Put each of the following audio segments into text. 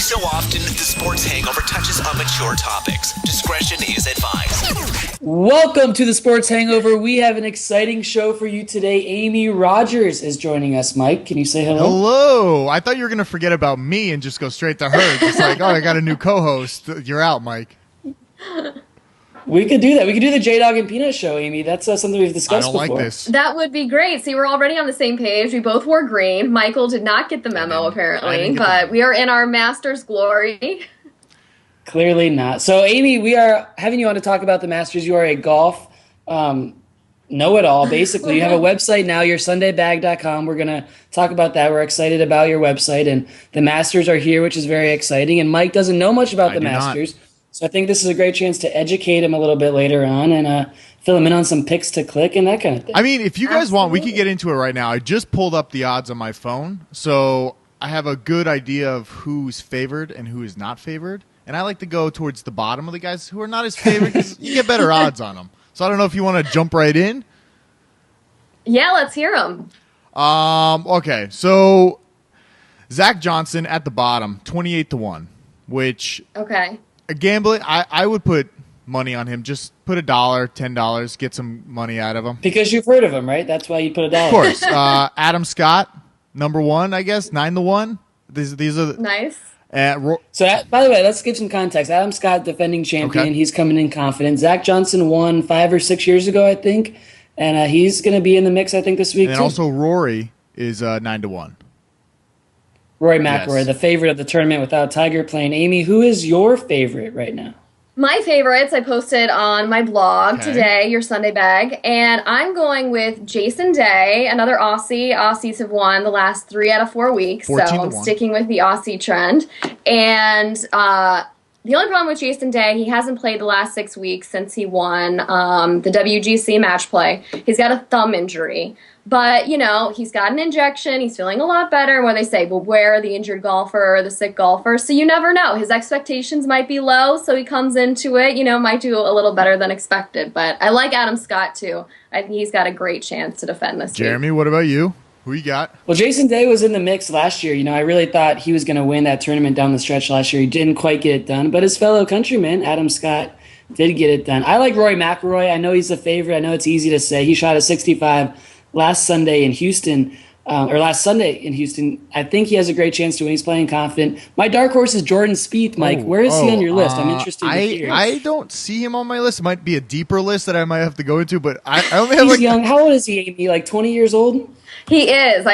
so often, the sports hangover touches on mature topics. Discretion is advised. Welcome to the Sports Hangover. We have an exciting show for you today. Amy Rogers is joining us. Mike, can you say hello? Hello. I thought you were going to forget about me and just go straight to her. Just like, oh, I got a new co-host. You're out, Mike. We could do that. We could do the J-Dog and Peanut show, Amy. That's something we've discussed before. I don't like this. That would be great. See, we're already on the same page. We both wore green. Michael did not get the memo, apparently, but we are in our Masters glory. Clearly not. So, Amy, we are having you on to talk about the Masters. You are a golf know-it-all, basically. You have a website now, yoursundaybag.com. We're going to talk about that. We're excited about your website, and the Masters are here, which is very exciting. And Mike doesn't know much about the Masters. So I think this is a great chance to educate him a little bit later on and fill him in on some picks to click and that kind of thing. I mean, if you guys want, we could get into it right now. I just pulled up the odds on my phone, so I have a good idea of who's favored and who is not favored. And I like to go towards the bottom of the guys who are not as favored because you get better odds on them. So I don't know if you want to jump right in. Yeah, let's hear them. Okay, so Zach Johnson at the bottom, 28-1, which gambling, I would put money on him. Just put $1, $10, get some money out of him. Because you've heard of him, right? That's why you put $1. Of course. Adam Scott, number 1, I guess, 9-1. These are nice. So, by the way, let's give some context. Adam Scott, defending champion. Okay. He's coming in confident. Zach Johnson won 5 or 6 years ago, I think. And he's going to be in the mix, I think, this week, and too. Also, Rory is 9-1. Rory McIlroy, yes, the favorite of the tournament without Tiger playing. Amy, who is your favorite right now? My favorites I posted on my blog today, Your Sunday Bag, and I'm going with Jason Day, another Aussie. Aussies have won the last 3 out of 4 weeks, so I'm sticking with the Aussie trend. And the only problem with Jason Day, he hasn't played the last 6 weeks since he won the WGC match play. He's got a thumb injury. But, you know, he's got an injection. He's feeling a lot better. Where they say, beware the injured golfer or the sick golfer. So you never know. His expectations might be low, so he comes into it, you know, might do a little better than expected. But I like Adam Scott, too. I think he's got a great chance to defend this Jeremy, what about you? Who you got? Well, Jason Day was in the mix last year. You know, I really thought he was going to win that tournament down the stretch last year. He didn't quite get it done. But his fellow countryman, Adam Scott, did get it done. I like Rory McIlroy. I know he's the favorite. I know it's easy to say. He shot a 65 last Sunday in Houston, or last Sunday in Houston. I think he has a great chance to win. He's playing confident. My dark horse is Jordan Spieth, Mike. Where is he on your list? I'm interested to hear. I don't see him on my list. It might be a deeper list that I might have to go into, but I only have He's young. How old is he, Amy? Like 20 years old? He is.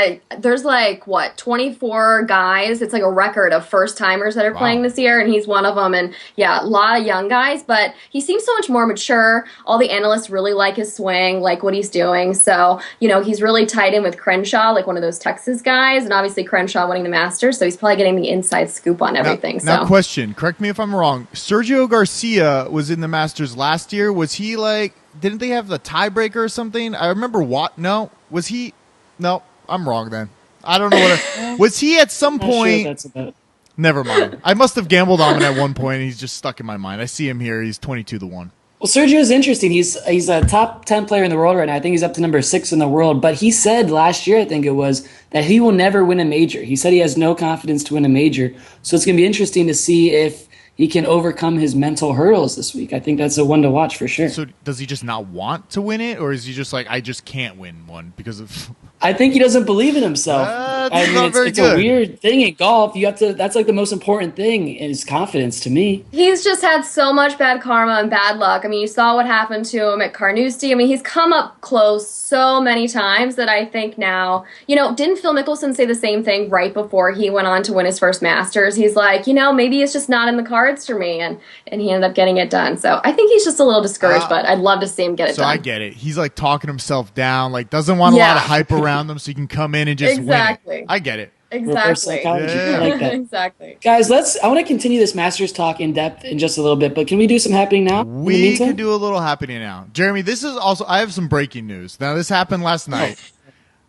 There's 24 guys. It's like a record of first-timers that are playing this year, and he's one of them. And, yeah, a lot of young guys, but he seems so much more mature. All the analysts really like his swing, like what he's doing. So, you know, he's really tied in with Crenshaw, like one of those Texas guys, and obviously Crenshaw winning the Masters, so he's probably getting the inside scoop on everything. Now question, correct me if I'm wrong. Sergio Garcia was in the Masters last year. Was he didn't they have the tiebreaker or something? I remember was he... No, I'm wrong then. I don't know what... was he at some point... Sure that's about. Never mind. I must have gambled on him at one point, and he's just stuck in my mind. I see him here. He's 22-1. Well, Sergio's interesting. He's a top 10 player in the world right now. I think he's up to number 6 in the world. But he said last year, I think it was, that he will never win a major. He said he has no confidence to win a major. So it's going to be interesting to see if he can overcome his mental hurdles this week. I think that's a one to watch for sure. So does he just not want to win it, or is he just like, I just can't win one because of... I think he doesn't believe in himself. I mean, it's a weird thing in golf. You have to. That's like the most important thing is confidence to me. He's just had so much bad karma and bad luck. I mean, you saw what happened to him at Carnoustie. I mean, he's come up close so many times that I think now, you know, didn't Phil Mickelson say the same thing right before he went on to win his first Masters? He's like, you know, maybe it's just not in the cards for me, and he ended up getting it done. So I think he's just a little discouraged, but I'd love to see him get it done. So I get it. He's like talking himself down, like doesn't want a lot of hype around him, so he can come in and just win it. I get it. Exactly. I like that. Exactly. Guys, I want to continue this Masters talk in depth in just a little bit, but can we do some happening now? We can do a little happening now. Jeremy, this is also, I have some breaking news. Now, this happened last night.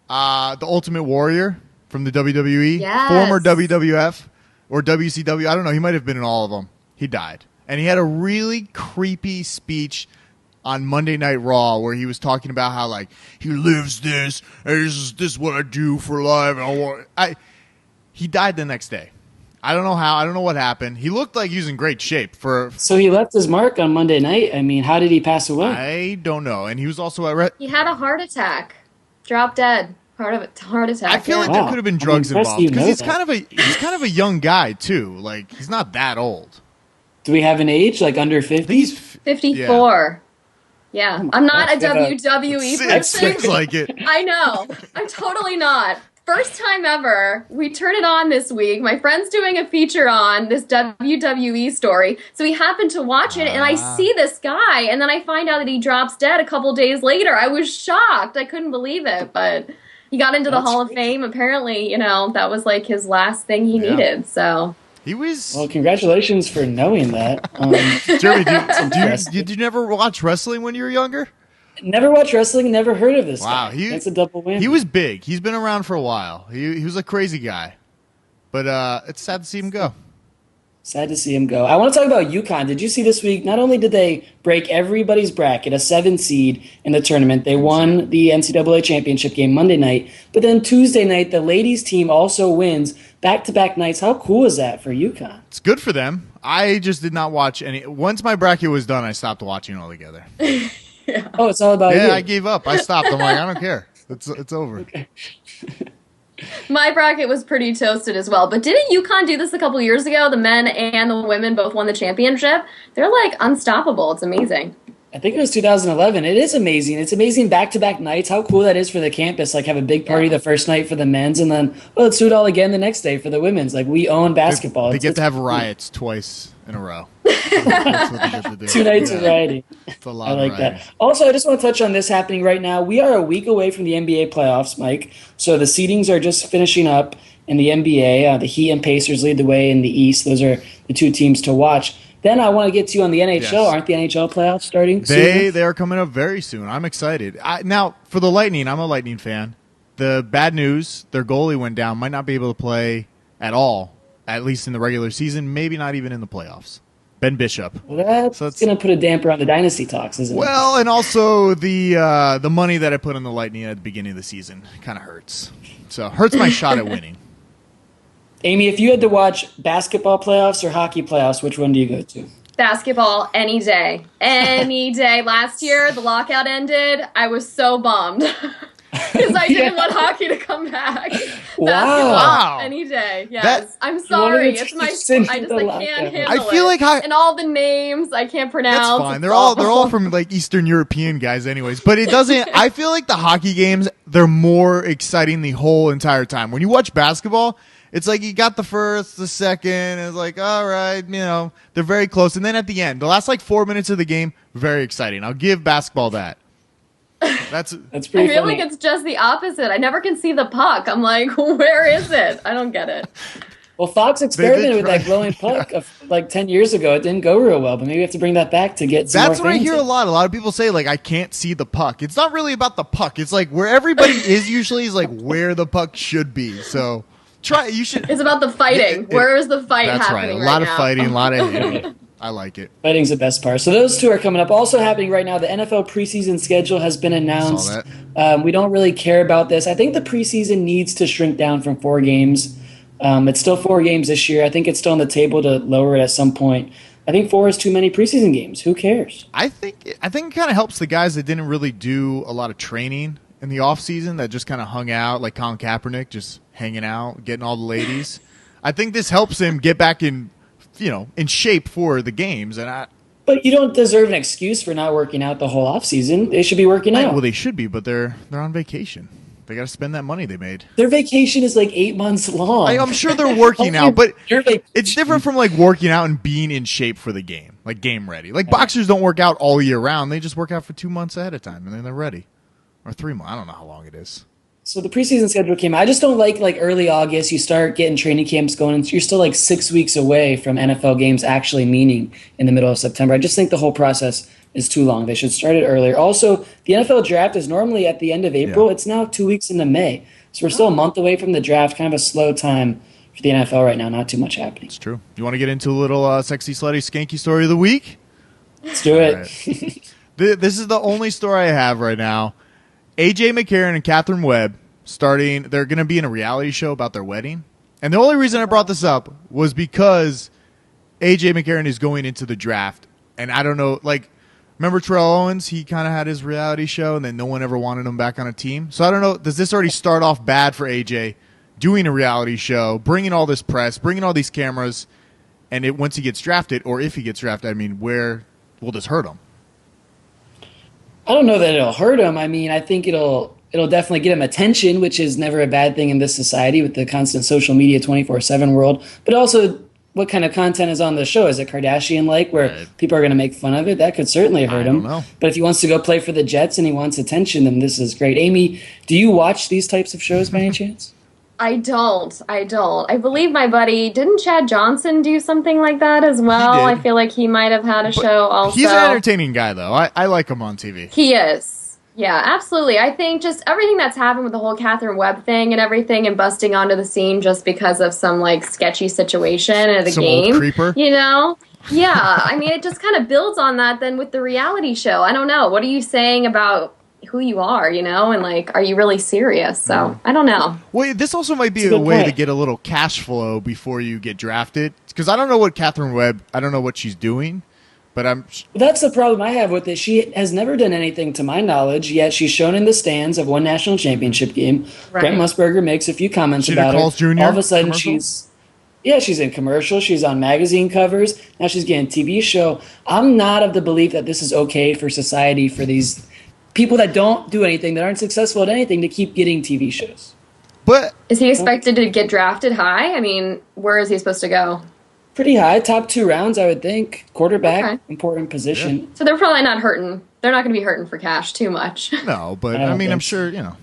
The Ultimate Warrior from the WWE, former WWF or WCW, I don't know, he might have been in all of them. He died. And he had a really creepy speech on Monday Night Raw where he was talking about how, like, he lives this, and this is what I do for life. And he died the next day. I don't know how. I don't know what happened. He looked like he was in great shape So he left his mark on Monday night. I mean, how did he pass away? I don't know. And he was also at He had a heart attack. Dropped dead. Heart attack. I feel like there could have been drugs involved because he's kind of a young guy too. Like he's not that old. Do we have an age like under 50? He's 54. Yeah. I'm not a WWE person. It seems like it. I know. I'm totally not. First time ever, we turn it on this week. My friend's doing a feature on this WWE story. So we happened to watch it, and I see this guy, and then I find out that he drops dead a couple days later. I was shocked. I couldn't believe it, but he got into the Hall of Fame. Apparently, that was like his last thing he needed, so... He was... Well, congratulations for knowing that. Jeremy, did you never watch wrestling when you were younger? Never watched wrestling, never heard of this guy. That's a double win. He was big. He's been around for a while. He was a crazy guy. But it's sad to see him go. Sad to see him go. I want to talk about UConn. Did you see this week? Not only did they break everybody's bracket, a 7 seed in the tournament, they won the NCAA championship game Monday night. But then Tuesday night, the ladies team also wins back-to-back nights. How cool is that for UConn? It's good for them. I just did not watch any. Once my bracket was done, I stopped watching altogether. Yeah. Oh, it's all about you. Yeah, I gave up. I stopped. I'm like, I don't care. It's over. Okay. My bracket was pretty toasted as well. But didn't UConn do this a couple years ago? The men and the women both won the championship. They're like unstoppable. It's amazing. I think it was 2011. It is amazing. It's amazing back-to-back nights. How cool that is for the campus. Like have a big party the first night for the men's, and then let's do it all again the next day for the women's. Like we own basketball. They get to have riots twice in a row. That's what they get to do. 2 nights of rioting. It's a lot. I like that. Also, I just want to touch on this happening right now. We are a week away from the NBA playoffs, Mike. So the seedings are just finishing up in the NBA. The Heat and Pacers lead the way in the East. Those are the two teams to watch. Then I want to get to you on the NHL. Yes. Aren't the NHL playoffs starting soon? They are coming up very soon. I'm excited. Now, for the Lightning, I'm a Lightning fan. The bad news, their goalie went down, might not be able to play at all, at least in the regular season, maybe not even in the playoffs. Ben Bishop. Well, that's going to put a damper on the dynasty talks, isn't it? Well, and also the money that I put on the Lightning at the beginning of the season kind of hurts. So hurts my shot at winning. Amy, if you had to watch basketball playoffs or hockey playoffs, which one do you go to? Basketball, any day. Any day. Last year, the lockout ended. I was so bummed because I didn't want hockey to come back. Wow. Any day. Yes. I'm sorry. It's my I can't handle I feel it. Like and all the names I can't pronounce. That's fine. They're all from like Eastern European guys anyways. But it doesn't I feel like the hockey games, they're more exciting the whole entire time. When you watch basketball, it's like you got the first, the second, and it's like, all right, they're very close. And then at the end, the last like 4 minutes of the game, very exciting. I'll give basketball that. That's pretty I feel funny. like it's just the opposite. I never can see the puck. I'm like, where is it? I don't get it. Well, Fox experimented with that glowing puck like 10 years ago. It didn't go real well, but maybe we have to bring that back to get some That's more what I fans hear in. a lot. A lot of people say, like, I can't see the puck. It's not really about the puck. It's like where everybody is usually is like where the puck should be. So you should. It's about the fighting. Where is the fight that's happening right. A lot of now? fighting, a lot of I like it. Fighting's the best part. So those two are coming up. Also happening right now, the NFL preseason schedule has been announced. Saw that. We don't really care about this. I think the preseason needs to shrink down from 4 games. It's still 4 games this year. I think it's still on the table to lower it at some point. I think 4 is too many preseason games. Who cares? I think it kind of helps the guys that didn't really do a lot of training in the off season, that just kind of hung out, like Colin Kaepernick, just hanging out, getting all the ladies. I think this helps him get back in shape for the games. But you don't deserve an excuse for not working out the whole offseason. They should be working out. Well, they should be, but they're on vacation. They got to spend that money they made. Their vacation is like 8 months long. I'm sure they're working out, but it's different from like working out and being in shape for the game, like game ready. Like boxers don't work out all year round. They just work out for 2 months ahead of time, and then they're ready. Or 3 months. I don't know how long it is. So the preseason schedule came out. I just don't like early August. You start getting training camps going, and you're still like 6 weeks away from NFL games actually meaning in the middle of September. I just think the whole process is too long. They should start it earlier. Also, the NFL draft is normally at the end of April. Yeah. It's now 2 weeks into May. So we're still a month away from the draft. Kind of a slow time for the NFL right now. Not too much happening. It's true. You want to get into a little sexy, slutty, skanky story of the week? Let's do it. Right. This is the only story I have right now. AJ McCarron and Catherine Webb they're going to be in a reality show about their wedding. And the only reason I brought this up was because AJ McCarron is going into the draft. And I don't know, like, remember Terrell Owens? He kind of had his reality show, and then no one ever wanted him back on a team. So I don't know, does this already start off bad for AJ doing a reality show, bringing all this press, bringing all these cameras, and once he gets drafted, or if he gets drafted, I mean, where will this hurt him? I don't know that it'll hurt him. I mean, I think it'll definitely get him attention, which is never a bad thing in this society with the constant social media 24/7 world. But also, what kind of content is on the show? Is it Kardashian-like, where people are going to make fun of it? That could certainly hurt him. But if he wants to go play for the Jets and he wants attention, then this is great. Amy, do you watch these types of shows by any chance? I don't. I believe my buddy, didn't Chad Johnson do something like that as well? I feel like he might have had a show also. He's an entertaining guy, though. I like him on TV. He is. Yeah, absolutely. I think just everything that's happened with the whole Catherine Webb thing and everything and busting onto the scene just because of some, like, sketchy situation at a game. Old creeper. You know? Yeah. I mean, it just kind of builds on that then with the reality show. I don't know. What are you saying about who you are, you know, and like, are you really serious? So I don't know. Well, this also might be a way to get a little cash flow before you get drafted, because I don't know what Catherine Webb, I don't know what she's doing, but that's the problem I have with it. She has never done anything to my knowledge, yet she's shown in the stands of one national championship game. Right. Brent Musburger makes a few comments about it. Jr. All of a sudden she's in commercials. She's on magazine covers. Now she's getting a TV show. I'm not of the belief that this is okay for society, for these people that don't do anything, that aren't successful at anything, to keep getting TV shows. But is he expected to get drafted high? I mean, where is he supposed to go? Pretty high, top 2 rounds, I would think. Quarterback, important position. Yeah. So they're probably not hurting. They're not going to be hurting for cash too much. No, but I mean, I'm sure, you know,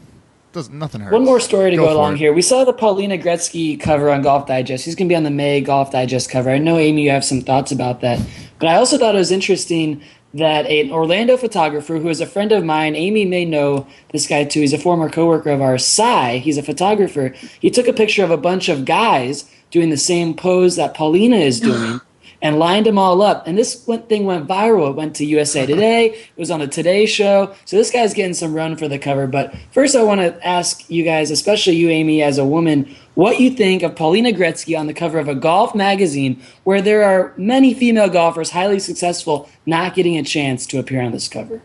nothing hurts. One more story to go along here. We saw the Paulina Gretzky cover on Golf Digest. He's going to be on the May Golf Digest cover. I know, Amy, you have some thoughts about that. But I also thought it was interesting that an Orlando photographer who is a friend of mine, Amy may know this guy too, he's a former coworker of ours, Cy, he's a photographer. He took a picture of a bunch of guys doing the same pose that Paulina is doing and lined them all up. And this thing went viral. It went to USA Today. It was on the Today Show. So this guy's getting some run for the cover. But first I want to ask you guys, especially you, Amy, as a woman, what you think of Paulina Gretzky on the cover of a golf magazine where there are many female golfers, highly successful, not getting a chance to appear on this cover.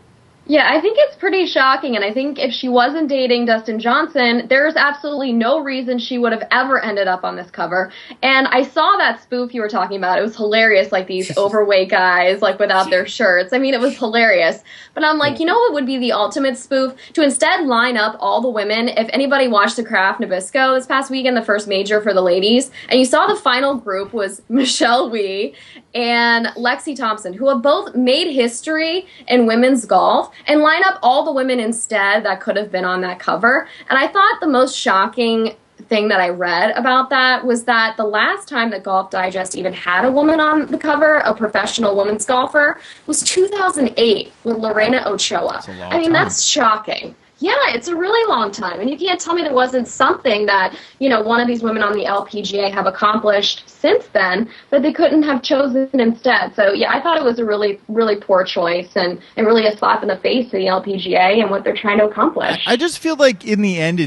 Yeah, I think it's pretty shocking, and I think if she wasn't dating Dustin Johnson, there's absolutely no reason she would have ever ended up on this cover. And I saw that spoof you were talking about. It was hilarious, like these overweight guys, like without their shirts. I mean, it was hilarious. But I'm like, you know what would be the ultimate spoof? To instead line up all the women. If anybody watched the Kraft Nabisco this past weekend, the first major for the ladies, and you saw the final group was Michelle Wie and Lexi Thompson, who have both made history in women's golf, and line up all the women instead that could have been on that cover. And I thought the most shocking thing that I read about that was that the last time that Golf Digest even had a woman on the cover, a professional women's golfer, was 2008 with Lorena Ochoa. I mean, that's shocking. Yeah, it's a really long time. And you can't tell me there wasn't something that, you know, one of these women on the LPGA have accomplished since then that they couldn't have chosen instead. So, yeah, I thought it was a really, really poor choice and really a slap in the face to the LPGA and what they're trying to accomplish. I just feel like in the end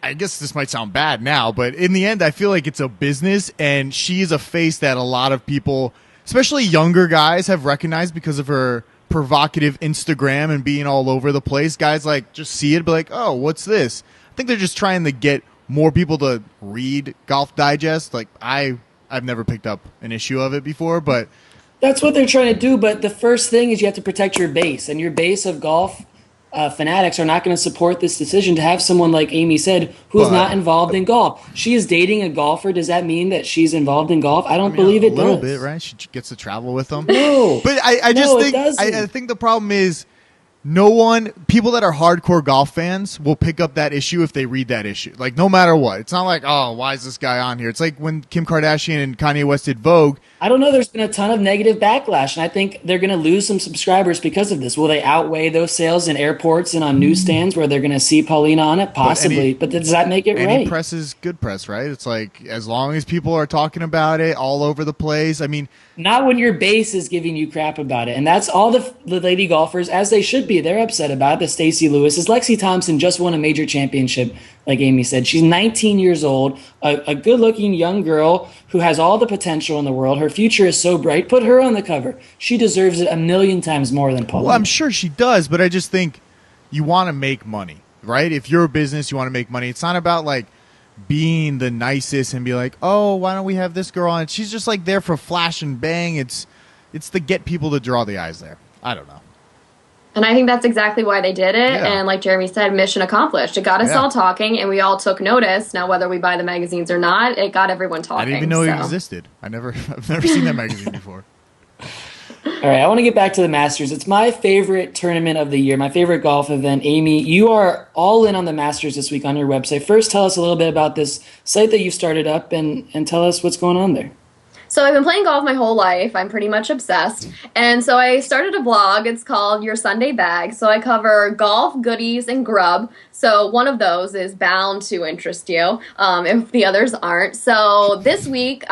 I guess this might sound bad now, but in the end I feel like it's a business, and she's a face that a lot of people, especially younger guys, have recognized because of her provocative Instagram and being all over the place. Guys like just see it, be like, oh, what's this? I think they're just trying to get more people to read Golf Digest. Like I've never picked up an issue of it before, but that's what they're trying to do. But the first thing is you have to protect your base, and your base of golf fanatics are not going to support this decision to have someone like Amy said who's not involved in golf. She is dating a golfer. Does that mean that she's involved in golf? I don't believe it does. A little bit, right? She gets to travel with them. No. But I think the problem is people that are hardcore golf fans will pick up that issue if they read that issue. Like, no matter what. It's not like, oh, why is this guy on here? It's like when Kim Kardashian and Kanye West did Vogue. I don't know. There's been a ton of negative backlash, and I think they're going to lose some subscribers because of this. Will they outweigh those sales in airports and on newsstands where they're going to see Paulina on it? Possibly, but does that make it right? Any press is good press, right? It's like as long as people are talking about it all over the place. I mean, not when your base is giving you crap about it, and that's all the lady golfers, as they should be. They're upset about it. The Stacey Lewis's, Lexi Thompson just won a major championship, like Amy said. She's 19 years old, a good-looking young girl who has all the potential in the world. Her future is so bright. Put her on the cover. She deserves it 1,000,000 times more than Paulina. Well, I'm sure she does, but I just think you want to make money, right? If you're a business, you want to make money. It's not about like being the nicest and be like, oh, why don't we have this girl on? She's just like there for flash and bang. It's to get people to draw the eyes there. I don't know. And I think that's exactly why they did it. Yeah. And like Jeremy said, mission accomplished. It got us all talking, and we all took notice. Now, whether we buy the magazines or not, it got everyone talking. I didn't even know it existed. I've never seen that magazine before. All right, I want to get back to the Masters. It's my favorite tournament of the year, my favorite golf event. Amy, you are all in on the Masters this week on your website. First, tell us a little bit about this site that you started up and tell us what's going on there. So I've been playing golf my whole life. I'm pretty much obsessed. And so I started a blog. It's called Your Sunday Bag. So I cover golf, goodies, and grub. So one of those is bound to interest you if the others aren't. So this week,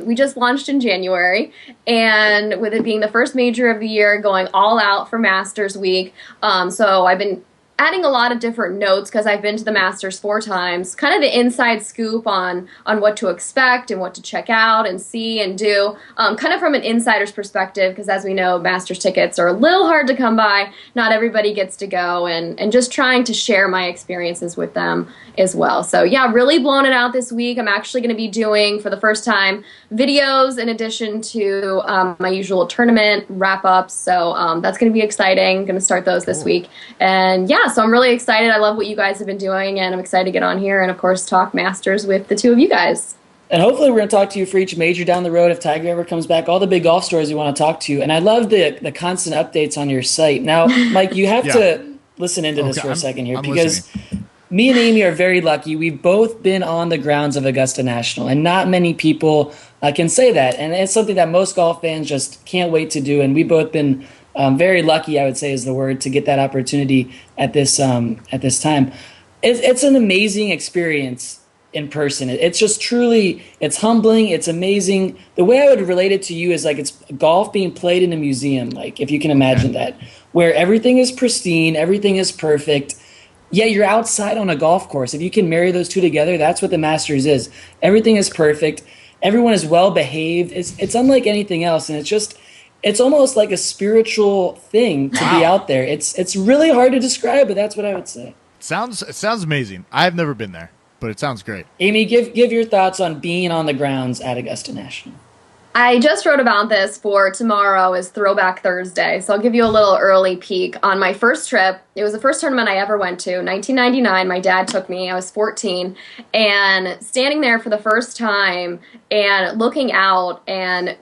we just launched in January. And with it being the first major of the year, going all out for Masters Week. So I've been adding a lot of different notes because I've been to the Masters 4 times, kind of the inside scoop on what to expect and what to check out and see and do, kind of from an insider's perspective, because as we know, Masters tickets are a little hard to come by. Not everybody gets to go, and just trying to share my experiences with them as well. So yeah, really blowing it out this week. I'm actually going to be doing, for the first time, videos in addition to my usual tournament wrap-ups. So that's going to be exciting. I'm going to start those this week. And yeah, so I'm really excited. I love what you guys have been doing, and I'm excited to get on here and, of course, talk Masters with the two of you guys. And hopefully we're going to talk to you for each major down the road if Tiger ever comes back, all the big golf stories you want to talk to. And I love the constant updates on your site. Now, Mike, you have to listen into this for a second here, because me and Amy are very lucky. We've both been on the grounds of Augusta National, and not many people can say that. And it's something that most golf fans just can't wait to do. And we've both been very lucky, I would say is the word, to get that opportunity at this time. It's an amazing experience in person. It's just truly, it's humbling. It's amazing. The way I would relate it to you is like it's golf being played in a museum, like if you can imagine that, where everything is pristine, everything is perfect. Yeah, you're outside on a golf course. If you can marry those two together, that's what the Masters is. Everything is perfect. Everyone is well behaved. It's unlike anything else, and it's almost like a spiritual thing to be out there. It's really hard to describe, but that's what I would say. It sounds amazing. I've never been there, but it sounds great. Amy, give your thoughts on being on the grounds at Augusta National. I just wrote about this for tomorrow is Throwback Thursday, so I'll give you a little early peek. On my first trip, it was the first tournament I ever went to, 1999, my dad took me, I was 14, and standing there for the first time and looking out and,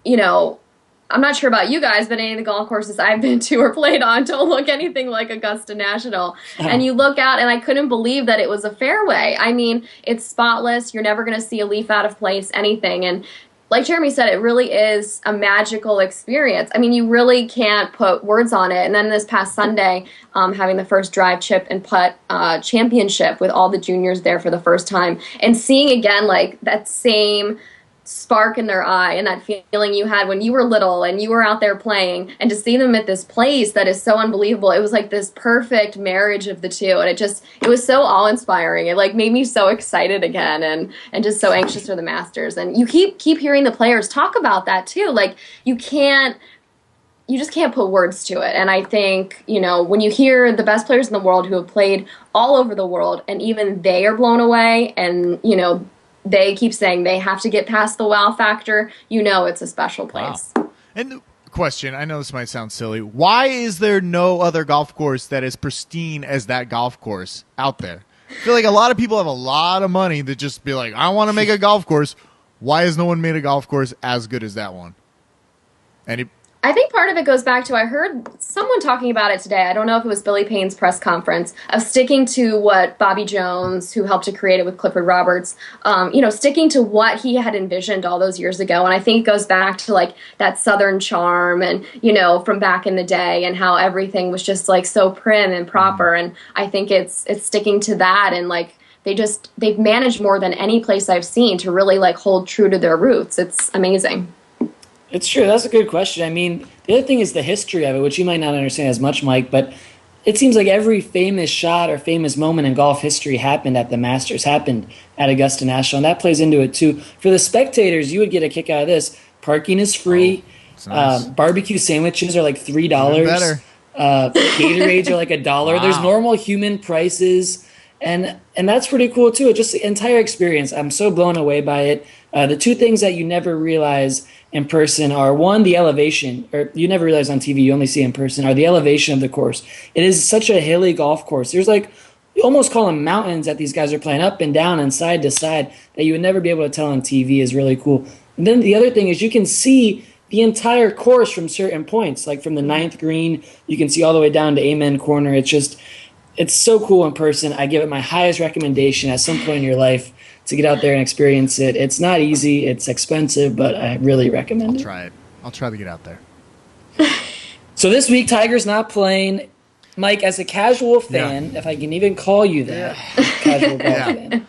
you know, I'm not sure about you guys, but any of the golf courses I've been to or played on don't look anything like Augusta National. And you look out, and I couldn't believe that it was a fairway. I mean, it's spotless. You're never going to see a leaf out of place, anything. And like Jeremy said, it really is a magical experience. I mean, you really can't put words on it. And then this past Sunday, having the first drive, chip, and putt championship with all the juniors there for the first time, and seeing again like that same spark in their eye and that feeling you had when you were little and you were out there playing, and to see them at this place that is so unbelievable. It was like this perfect marriage of the two, and it was so awe-inspiring. It like made me so excited again and just so anxious for the Masters. And you keep hearing the players talk about that too. Like you just can't put words to it. And I think, you know, when you hear the best players in the world who have played all over the world, and even they are blown away, and, you know, they keep saying they have to get past the wow factor, you know it's a special place. Wow. And the question, I know this might sound silly, why is there no other golf course that is pristine as that golf course out there? I feel like a lot of people have a lot of money that just be like, I want to make a golf course. Why has no one made a golf course as good as that one? I think part of it goes back to, I heard someone talking about it today. I don't know if it was Billy Payne's press conference, of sticking to what Bobby Jones, who helped to create it with Clifford Roberts, sticking to what he had envisioned all those years ago. And I think it goes back to like that Southern charm and, from back in the day, and how everything was just like so prim and proper. And I think it's sticking to that, and like they've managed more than any place I've seen to really like hold true to their roots. It's amazing. It's true. That's a good question. I mean, the other thing is the history of it, which you might not understand as much, Mike, but it seems like every famous shot or famous moment in golf history happened at the Masters, happened at Augusta National, and that plays into it too. For the spectators, you would get a kick out of this. Parking is free. Nice. Barbecue sandwiches are like $3. Gatorades are like $1. Wow. There's normal human prices. And that's pretty cool too. Just the entire experience. I'm so blown away by it. The two things that you never realize in person are, one, the elevation, or you never realize on TV, you only see in person, are the elevation of the course. It is such a hilly golf course. There's like, you almost call them mountains that these guys are playing up and down and side to side that you would never be able to tell on TV is really cool. And then the other thing is you can see the entire course from certain points, like from the 9th green, you can see all the way down to Amen Corner. It's so cool in person. I give it my highest recommendation at some point in your life to get out there and experience it. It's not easy. It's expensive, but I really recommend it. I'll try it. I'll try to get out there. So this week, Tiger's not playing. Mike, as a casual fan, if I can even call you that, casual golf fan,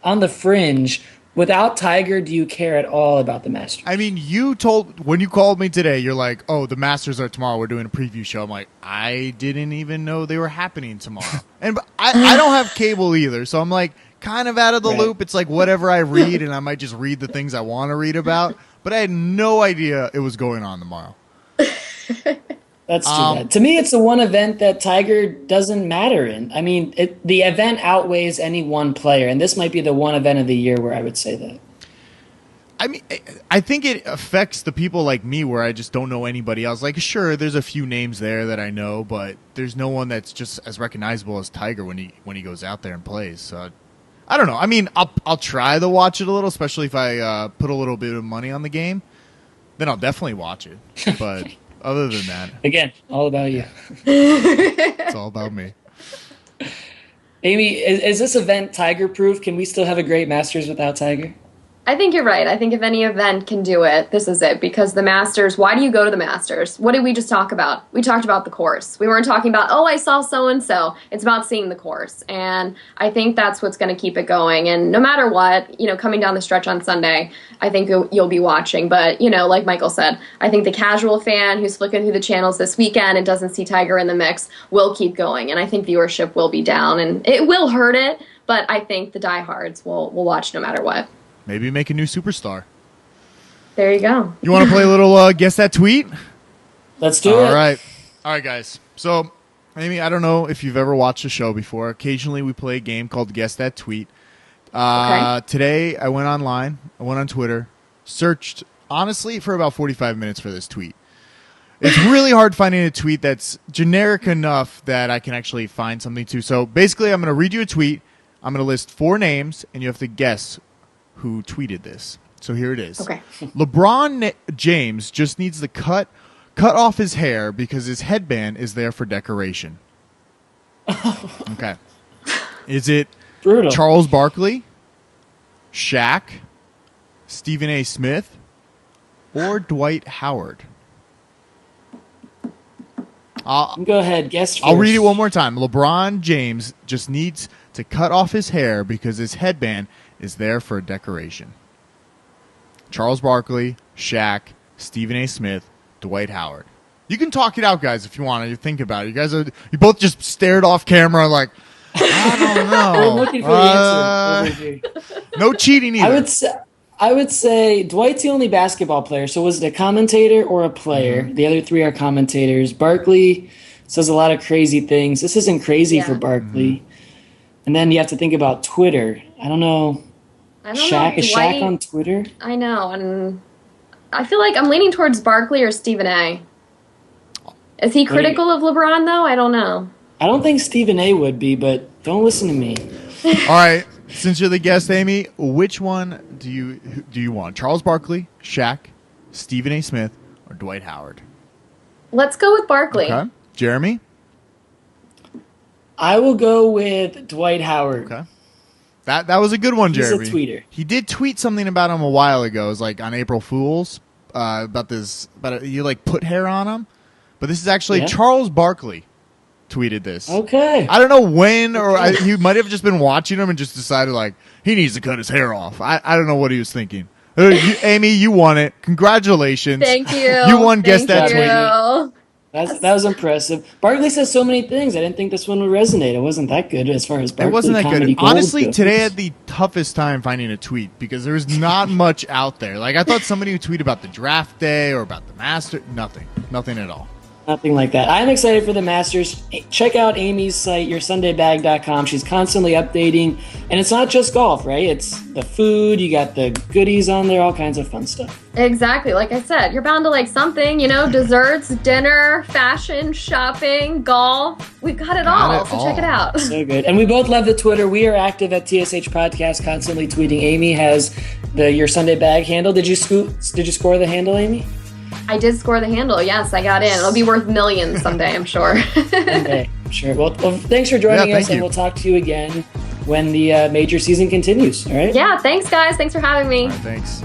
on the fringe, without Tiger, do you care at all about the Masters? I mean, when you called me today, you're like, oh, the Masters are tomorrow. We're doing a preview show. I'm like, I didn't even know they were happening tomorrow. And I don't have cable either, so I'm like kind of out of the loop. It's like whatever I read, and I might just read the things I want to read about. But I had no idea it was going on tomorrow. That's too bad. To me, it's the one event that Tiger doesn't matter in. I mean, the event outweighs any one player, and this might be the one event of the year where I would say that. I mean, I think it affects the people like me where I just don't know anybody else. Like, sure, there's a few names there that I know, but there's no one that's just as recognizable as Tiger when he goes out there and plays. So, I don't know. I mean, I'll try to watch it a little, especially if I put a little bit of money on the game. Then I'll definitely watch it. But other than that, again, all about you. It's all about me. Amy, is this event Tiger-proof? Can we still have a great Masters without Tiger? I think you're right. I think if any event can do it, this is it. Because the Masters, why do you go to the Masters? What did we just talk about? We talked about the course. We weren't talking about, oh, I saw so-and-so. It's about seeing the course. And I think that's what's going to keep it going. And no matter what, coming down the stretch on Sunday, I think you'll be watching. But, like Michael said, I think the casual fan who's flicking through the channels this weekend and doesn't see Tiger in the mix will keep going. And I think viewership will be down. And it will hurt it, but I think the diehards will watch no matter what. Maybe make a new superstar. There you go. You want to play a little Guess That Tweet? Let's do it. All right, guys. So, Amy, I don't know if you've ever watched a show before. Occasionally we play a game called Guess That Tweet. Today I went online. I went on Twitter. Searched, honestly, for about 45 minutes for this tweet. It's really hard finding a tweet that's generic enough that I can actually find something to. So, basically, I'm going to read you a tweet. I'm going to list 4 names, and you have to guess who tweeted this. So here it is. Okay. LeBron James just needs to cut off his hair because his headband is there for decoration. Okay. Is it brutal? Charles Barkley, Shaq, Stephen A. Smith, or Dwight Howard? Go ahead, guess first. I'll read it one more time. LeBron James just needs to cut off his hair because his headband is there for a decoration. Charles Barkley, Shaq, Stephen A. Smith, Dwight Howard. You can talk it out, guys, if you want to. You think about it. You both just stared off camera like, I don't know. I'm looking for the answer over here. No cheating either. I would say Dwight's the only basketball player. So was it a commentator or a player? Mm-hmm. The other 3 are commentators. Barkley says a lot of crazy things. This isn't crazy for Barkley. Mm-hmm. And then you have to think about Twitter. I don't know. Shaq, is Shaq on Twitter? I know, and I feel like I'm leaning towards Barkley or Stephen A. Is he critical of LeBron, though? I don't know. I don't think Stephen A. would be, but don't listen to me. All right, since you're the guest, Amy, which one do you want? Charles Barkley, Shaq, Stephen A. Smith, or Dwight Howard? Let's go with Barkley. Okay. Jeremy? I will go with Dwight Howard. Okay. That was a good one, Jeremy. He's a tweeter. He did tweet something about him a while ago. It was like on April Fool's you like put hair on him. But this is actually Charles Barkley tweeted this. Okay. I don't know when, he might have just been watching him and just decided like he needs to cut his hair off. I don't know what he was thinking. Amy, you won it. Congratulations. Thank you. You won Guess That Tweet. That was impressive. Barkley says so many things. I didn't think this one would resonate. It wasn't that good as far as Barkley. It wasn't that good. Gold Honestly, goes. today I had the toughest time finding a tweet because there was not much out there. Like I thought somebody would tweet about the draft day or about the Master. Nothing at all. Nothing like that. I'm excited for the Masters. Check out Amy's site, yoursundaybag.com. She's constantly updating. And it's not just golf, right? It's the food. You got the goodies on there, all kinds of fun stuff. Exactly. Like I said, you're bound to like something, desserts, dinner, fashion, shopping, golf. We've got it all. So check it out. So good. And we both love the Twitter. We are active at TSH Podcast, constantly tweeting. Amy has the Your Sunday Bag handle. Did you score the handle, Amy? I did score the handle. Yes, I got in. It'll be worth millions someday, I'm sure. Someday, I'm sure. Well, thanks for joining us, and we'll talk to you again when the major season continues. All right? Yeah, thanks, guys. Thanks for having me. All right, thanks.